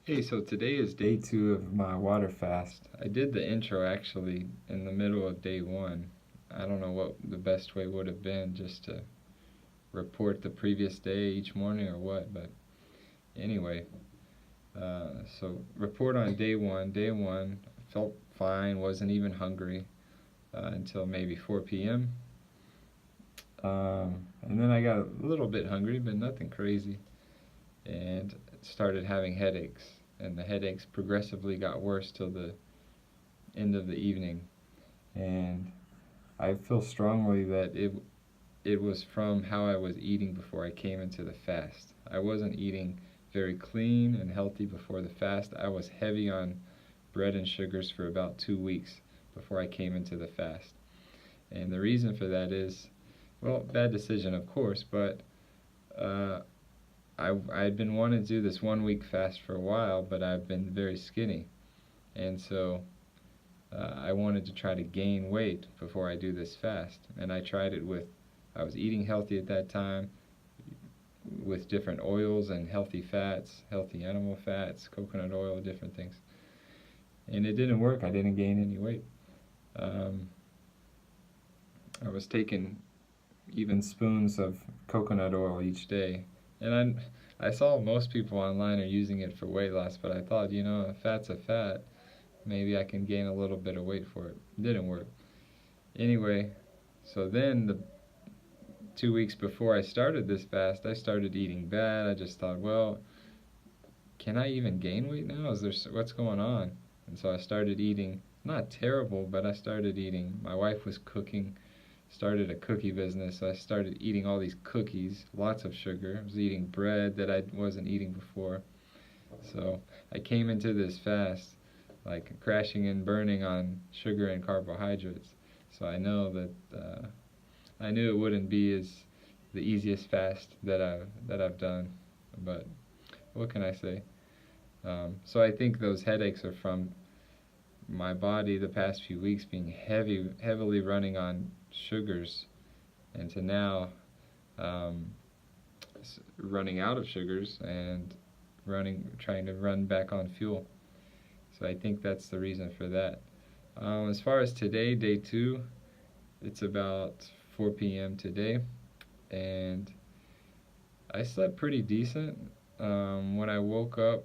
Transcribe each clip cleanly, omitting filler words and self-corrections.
Hey, so today is day 2 of my water fast. I did the intro actually in the middle of day 1. I don't know what the best way would have been, just to report the previous day each morning or what, but anyway. So report on day 1. Day 1, felt fine, wasn't even hungry until maybe 4 p.m. And then I got a little bit hungry, but nothing crazy, and started having headaches. And the headaches progressively got worse till the end of the evening. And I feel strongly that it was from how I was eating before I came into the fast. I wasn't eating very clean and healthy before the fast. I was heavy on bread and sugars for about 2 weeks before I came into the fast. And the reason for that is, well, bad decision, of course, but uh, I'd been wanting to do this 1 week fast for a while, but I've been very skinny. And so I wanted to try to gain weight before I do this fast. And I tried it I was eating healthy at that time with different oils and healthy fats, healthy animal fats, coconut oil, different things. And it didn't work. I didn't gain any weight. Um, I was taking even spoons of coconut oil each day. And I saw most people online are using it for weight loss, but I thought, a fat's a fat. Maybe I can gain a little bit of weight for it. It didn't work. Anyway, so then the 2 weeks before I started this fast, I started eating bad. I just thought, well, can I even gain weight now? What's going on? And so I started eating, not terrible, but I started eating. My wife was cooking, started a cookie business, so I started eating all these cookies, lots of sugar. I was eating bread that I wasn't eating before. So I came into this fast like crashing and burning on sugar and carbohydrates. So I knew it wouldn't be as the easiest fast that I've done, but what can I say? So I think those headaches are from my body the past few weeks being heavily running on sugars, and to now um, running out of sugars and trying to run back on fuel. So I think that's the reason for that. As far as today, day 2, it's about 4 p.m. today, and I slept pretty decent. When I woke up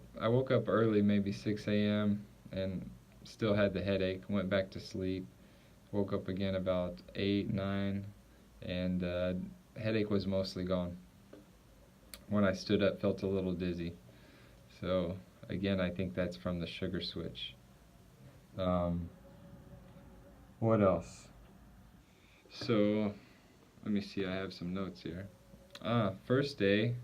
early, maybe 6 a.m., and still had the headache. Went back to sleep. Woke up again about 8, 9, and headache was mostly gone. When I stood up, felt a little dizzy. So again, I think that's from the sugar switch. Um, what else? So let me see. I have some notes here. First day,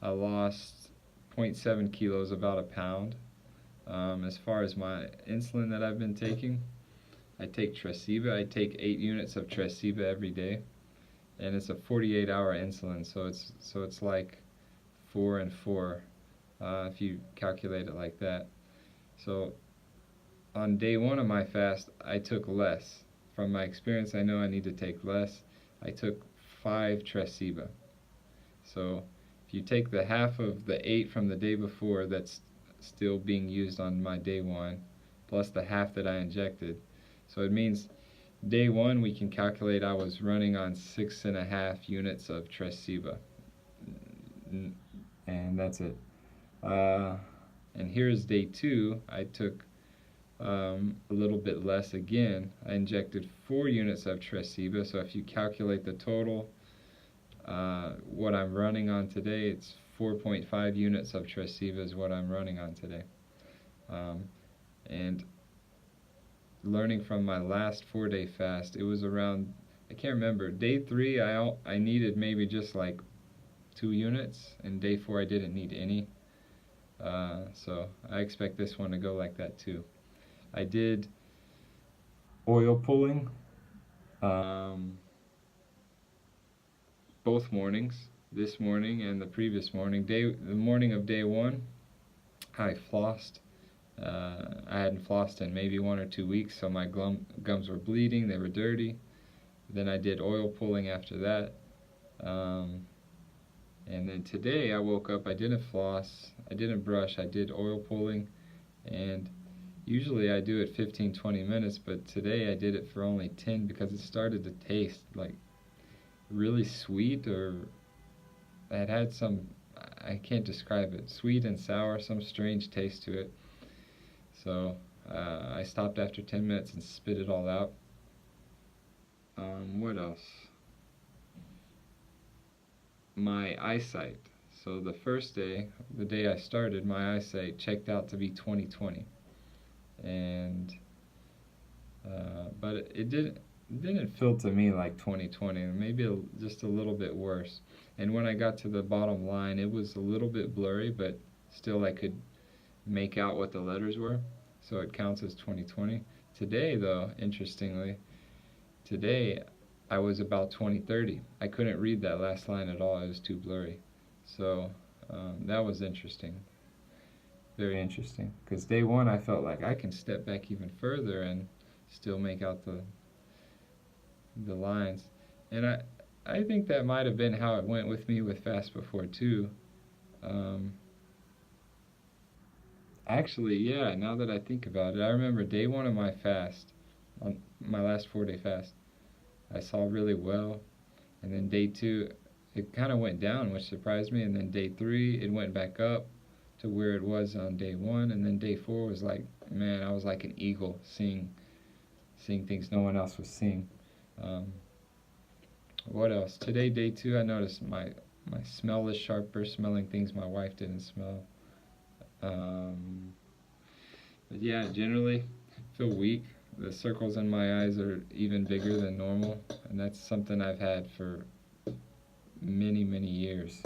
I lost zero point 0.7 kilos, about a pound. As far as my insulin that I've been taking, I take Tresiba. I take 8 units of Tresiba every day, and it's a 48-hour insulin, so it's like 4 and 4 if you calculate it like that. So on day 1 of my fast, I took less. From my experience, I know I need to take less. I took 5 Tresiba. So if you take the half of the 8 from the day before that's still being used on my day 1, plus the half that I injected, so it means day 1 we can calculate I was running on 6.5 units of Tresiba, and that's it. And here's day 2. I took a little bit less again. I injected 4 units of Tresiba, so if you calculate the total, what I'm running on today, it's 4.5 units of Tresiba is what I'm running on today. And learning from my last 4-day fast, it was around, I can't remember, day 3 I needed maybe just like 2 units, and day 4 I didn't need any. So I expect this one to go like that too. I did oil pulling both mornings, this morning and the previous morning. The morning of day 1, I flossed. I hadn't flossed in maybe 1 or 2 weeks, so my gums were bleeding, they were dirty. Then I did oil pulling after that. And then today I woke up, I didn't floss, I didn't brush, I did oil pulling, and usually I do it 15-20 minutes, but today I did it for only 10 because it started to taste like really sweet, or it had some, I can't describe it, sweet and sour, some strange taste to it. So I stopped after 10 minutes and spit it all out. What else? My eyesight. So the first day, the day I started, my eyesight checked out to be 20/20, and but it didn't feel to me like 20/20. Maybe just a little bit worse. And when I got to the bottom line, it was a little bit blurry, but still I could make out what the letters were, so it counts as 20/20. Today, though, interestingly, today I was about 20/30. I couldn't read that last line at all. It was too blurry. So that was interesting. Very interesting. Because day one I felt like I can step back even further and still make out the lines. And I think that might have been how it went with me with Fast Before too. Actually, yeah, now that I think about it, I remember day one of my fast, on my last 4-day fast, I saw really well. And then day two, it kind of went down, which surprised me. And then day three, it went back up to where it was on day one. And then day four was like, man, I was like an eagle, seeing things no one else was seeing. What else? Today, day two, I noticed my smell is sharper, smelling things my wife didn't smell. But yeah, generally feel weak. The circles in my eyes are even bigger than normal, and that's something I've had for many, many years.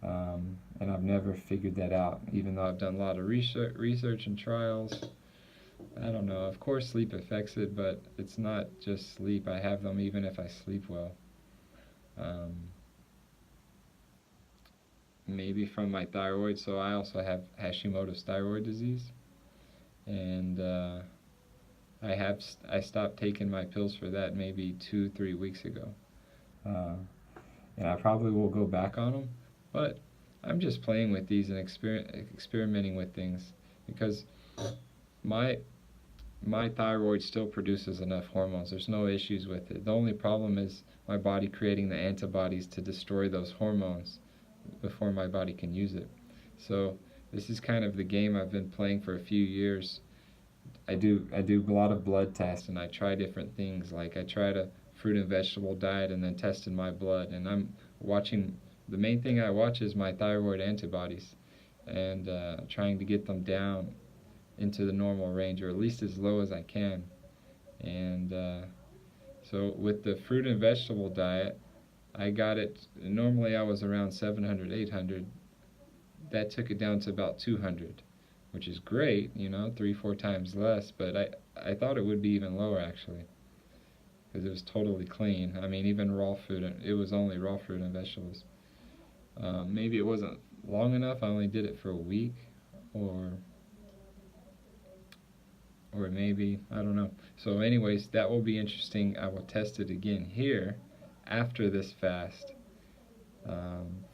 And I've never figured that out, even though I've done a lot of research and trials. I don't know. Of course, sleep affects it, but it's not just sleep. I have them even if I sleep well. Maybe from my thyroid. So I also have Hashimoto's thyroid disease, and I stopped taking my pills for that maybe 2-3 weeks ago, and I probably will go back on them. But I'm just playing with these and experimenting with things, because my thyroid still produces enough hormones. There's no issues with it. The only problem is my body creating the antibodies to destroy those hormones before my body can use it. So this is kind of the game I've been playing for a few years. I do a lot of blood tests, and I try different things. Like I tried a fruit and vegetable diet and then tested my blood, and I'm watching, the main thing I watch is my thyroid antibodies, and trying to get them down into the normal range, or at least as low as I can. And so with the fruit and vegetable diet, I got it, normally I was around 700, 800. That took it down to about 200, which is great, 3-4 times less, but I thought it would be even lower actually, because it was totally clean. I mean, even raw food, it was only raw fruit and vegetables. Maybe it wasn't long enough, I only did it for a week, or maybe, I don't know. So anyways, that will be interesting. I will test it again here after this fast,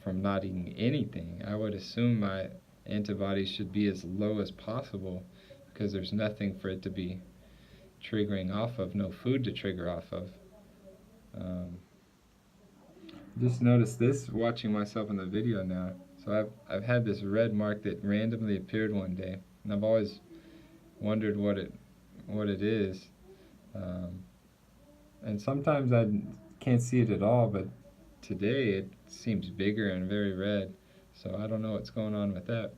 from not eating anything. I would assume my antibodies should be as low as possible, because there's nothing for it to be triggering off of, no food to trigger off of. Just noticed this watching myself in the video now. So I've had this red mark that randomly appeared one day, and I've always wondered what it is. And sometimes I can't see it at all, but today it seems bigger and very red. So I don't know what's going on with that.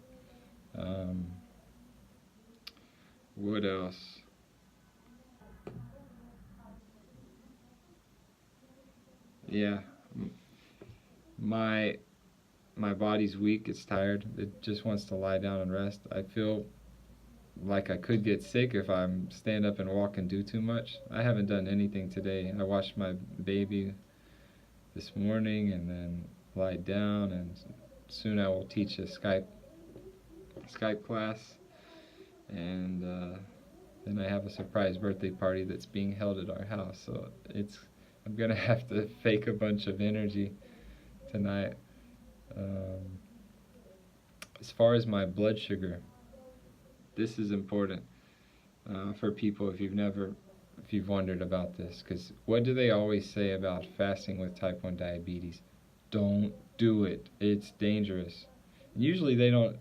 What else? Yeah, my body's weak, it's tired, it just wants to lie down and rest. I feel like I could get sick if I'm stand up and walk and do too much. I haven't done anything today. I watched my baby this morning and then lied down, and soon I will teach a Skype class, and then I have a surprise birthday party that's being held at our house. So I'm gonna have to fake a bunch of energy tonight, Um, as far as my blood sugar, this is important for people if you've wondered about this, because what do they always say about fasting with type 1 diabetes? Don't do it. It's dangerous. And usually they don't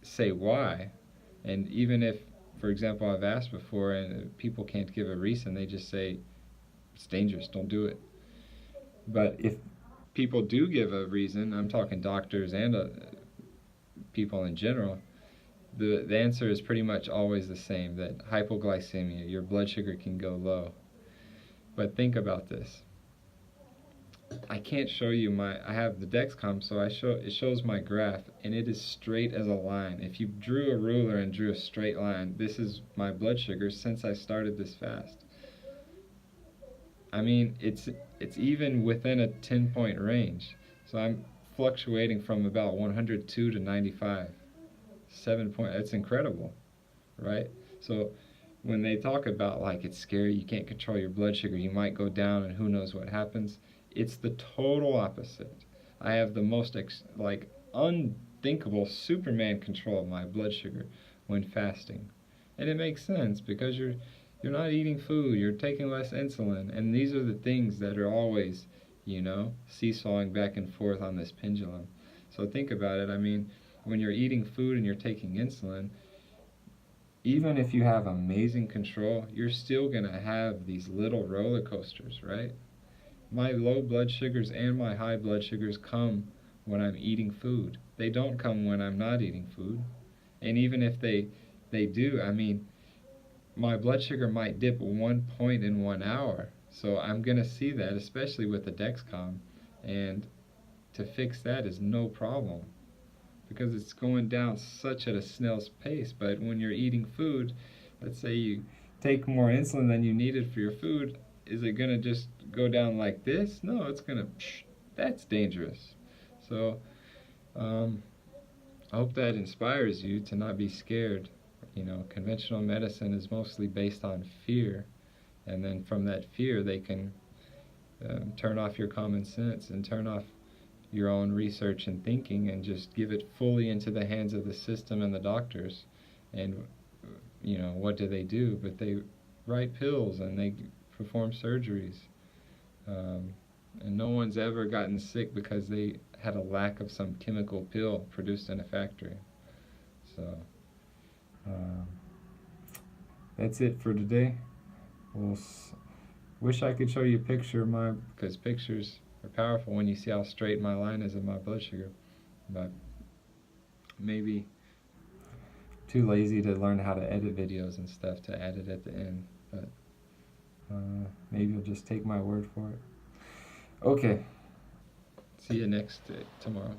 say why. And even if, for example, I've asked before and people can't give a reason, they just say it's dangerous, don't do it. But if people do give a reason, I'm talking doctors and people in general, the answer is pretty much always the same, that hypoglycemia, your blood sugar can go low. But think about this. I can't show you I have the Dexcom, so it shows my graph, and it is straight as a line. If you drew a ruler and drew a straight line, this is my blood sugar since I started this fast. I mean, it's even within a 10-point range. So I'm fluctuating from about 102 to 95. 7 point, that's incredible, right? So when they talk about like it's scary, you can't control your blood sugar, you might go down and who knows what happens, it's the total opposite. I have the most unthinkable Superman control of my blood sugar when fasting. And it makes sense because you're not eating food, you're taking less insulin, and these are the things that are always, seesawing back and forth on this pendulum. So think about it. I mean, when you're eating food and you're taking insulin, even if you have amazing control, you're still going to have these little roller coasters, right? My low blood sugars and my high blood sugars come when I'm eating food. They don't come when I'm not eating food. And even if they do, I mean, my blood sugar might dip 1 point in 1 hour. So I'm going to see that, especially with the Dexcom. And to fix that is no problem because it's going down such at a snail's pace. But when you're eating food, let's say you take more insulin than you needed for your food, is it going to just go down like this? No, it's going to, that's dangerous. So I hope that inspires you to not be scared. Conventional medicine is mostly based on fear, and then from that fear they can turn off your common sense and turn off your own research and thinking and just give it fully into the hands of the system and the doctors. And what do? But they write pills and they perform surgeries. And no one's ever gotten sick because they had a lack of some chemical pill produced in a factory. So that's it for today. Wish I could show you a picture of because pictures are powerful when you see how straight my line is of my blood sugar. But maybe too lazy to learn how to edit videos and stuff to add it at the end. But maybe you'll just take my word for it. Okay. See you tomorrow.